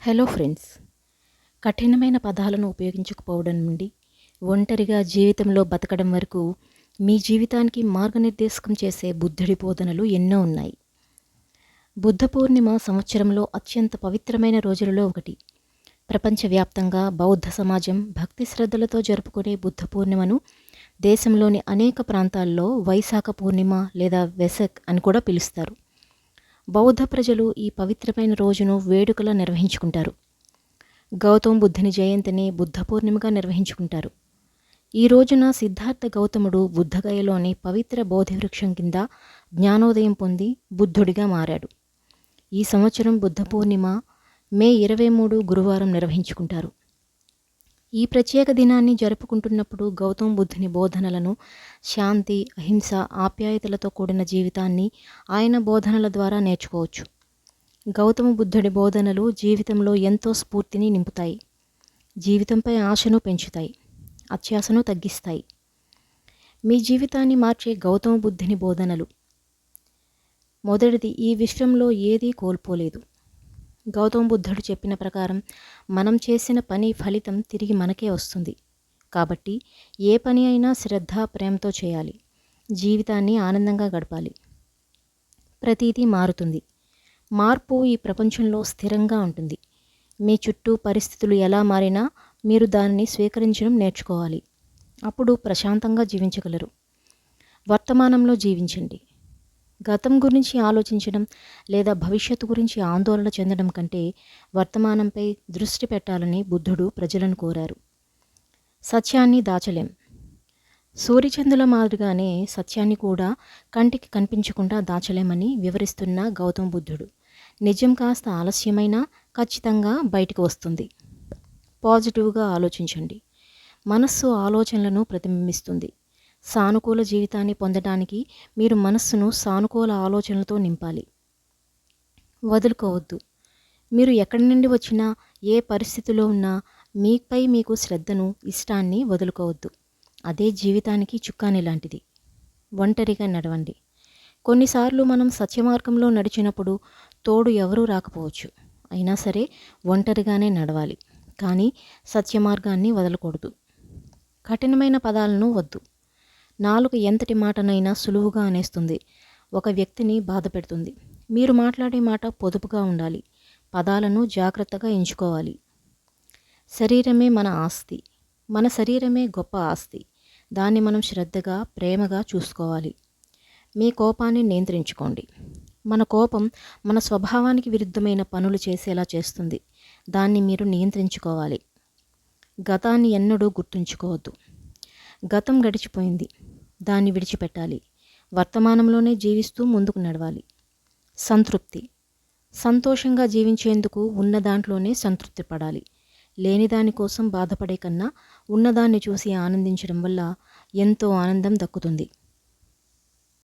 Hello friends, కఠినమైన పదాలను ఉపయోగించకపోవడం నుండి ఒంటరిగా జీవితంలో బతకడం వరకు మీ జీవితానికి మార్గనిర్దేశకం చేసే బుద్ధుడి బోధనలు ఎన్నో ఉన్నాయి. బుద్ధ పూర్ణిమ సంవత్సరంలో అత్యంత పవిత్రమైన రోజులలో ఒకటి. ప్రపంచవ్యాప్తంగా బౌద్ధ సమాజం భక్తి శ్రద్ధలతో జరుపుకునే బుద్ధ పూర్ణిమను దేశంలోని అనేక ప్రాంతాల్లో వైశాఖ పూర్ణిమ లేదా వెసక్ అని కూడా పిలుస్తారు. బౌద్ధ ప్రజలు ఈ పవిత్రమైన రోజును వేడుకలా నిర్వహించుకుంటారు. గౌతమ బుద్ధుని జయంతిని బుద్ధ పూర్ణిమగా నిర్వహించుకుంటారు. ఈ రోజున సిద్ధార్థ గౌతముడు బుద్ధగయలోని పవిత్ర బోధివృక్షం కింద జ్ఞానోదయం పొంది బుద్ధుడిగా మారాడు. ఈ సంవత్సరం బుద్ధ పూర్ణిమ మే 23 గురువారం నిర్వహించుకుంటారు. ఈ ప్రత్యేక దినాన్ని జరుపుకుంటున్నప్పుడు గౌతమ బుద్ధుని బోధనలను, శాంతి, అహింస, ఆప్యాయతలతో కూడిన జీవితాన్ని ఆయన బోధనల ద్వారా నేర్చుకోవచ్చు. గౌతమ బుద్ధుడి బోధనలు జీవితంలో ఎంతో స్ఫూర్తిని నింపుతాయి. జీవితంపై ఆశను పెంచుతాయి, అత్యాశను తగ్గిస్తాయి. మీ జీవితాన్ని మార్చే గౌతమ బుద్ధుని బోధనలు. మొదటిది, ఈ విశ్వంలో ఏదీ కోల్పోలేదు. గౌతమ బుద్ధుడు చెప్పిన ప్రకారం మనం చేసిన పని ఫలితం తిరిగి మనకే వస్తుంది. కాబట్టి ఏ పని అయినా శ్రద్ధ, ప్రేమతో చేయాలి. జీవితాన్ని ఆనందంగా గడపాలి. ప్రతిదీ మారుతుంది. మార్పు ఈ ప్రపంచంలో స్థిరంగా ఉంటుంది. మీ చుట్టూ పరిస్థితులు ఎలా మారినా మీరు దానిని స్వీకరించడం నేర్చుకోవాలి. అప్పుడు ప్రశాంతంగా జీవించగలరు. వర్తమానంలో జీవించండి. గతం గురించి ఆలోచించడం లేదా భవిష్యత్తు గురించి ఆందోళన చెందడం కంటే వర్తమానంపై దృష్టి పెట్టాలని బుద్ధుడు ప్రజలను కోరారు. సత్యాన్ని దాచలేం. సూర్యచంద్రుల మాదిరిగానే సత్యాన్ని కూడా కంటికి కనిపించకుండా దాచలేమని వివరిస్తున్న గౌతమ బుద్ధుడు, నిజం కాస్త ఆలస్యమైనా ఖచ్చితంగా బయటకు వస్తుంది. పాజిటివ్గా ఆలోచించండి. మనస్సు ఆలోచనలను ప్రతిబింబిస్తుంది. సానుకూల జీవితాన్ని పొందడానికి మీరు మనస్సును సానుకూల ఆలోచనలతో నింపాలి. వదులుకోవద్దు. మీరు ఎక్కడి నుండి వచ్చినా, ఏ పరిస్థితిలో ఉన్నా మీపై మీకు శ్రద్ధను, ఇష్టాన్ని వదులుకోవద్దు. అదే జీవితానికి చుక్కాని లాంటిది. ఒంటరిగా నడవండి. కొన్నిసార్లు మనం సత్యమార్గంలో నడిచినప్పుడు తోడు ఎవరూ రాకపోవచ్చు. అయినా సరే ఒంటరిగానే నడవాలి. కానీ సత్యమార్గాన్ని వదలకూడదు. కఠినమైన పదాలను వద్దు. నాలుక ఎంతటి మాటనైనా సులువుగా అనేస్తుంది. ఒక వ్యక్తిని బాధ పెడుతుంది. మీరు మాట్లాడే మాట పొదుపుగా ఉండాలి. పదాలను జాగ్రత్తగా ఎంచుకోవాలి. శరీరమే మన ఆస్తి. మన శరీరమే గొప్ప ఆస్తి. దాన్ని మనం శ్రద్ధగా, ప్రేమగా చూసుకోవాలి. మీ కోపాన్ని నియంత్రించుకోండి. మన కోపం మన స్వభావానికి విరుద్ధమైన పనులు చేసేలా చేస్తుంది. దాన్ని మీరు నియంత్రించుకోవాలి. గతాన్ని ఎన్నడూ గుర్తుంచుకోవద్దు. గతం గడిచిపోయింది. దాన్ని విడిచిపెట్టాలి. వర్తమానంలోనే జీవిస్తూ ముందుకు నడవాలి. సంతృప్తి. సంతోషంగా జీవించేందుకు ఉన్న దాంట్లోనే సంతృప్తి పడాలి. లేని దానికోసం బాధపడే కన్నా ఉన్నదాన్ని చూసి ఆనందించడం వల్ల ఎంతో ఆనందం దక్కుతుంది.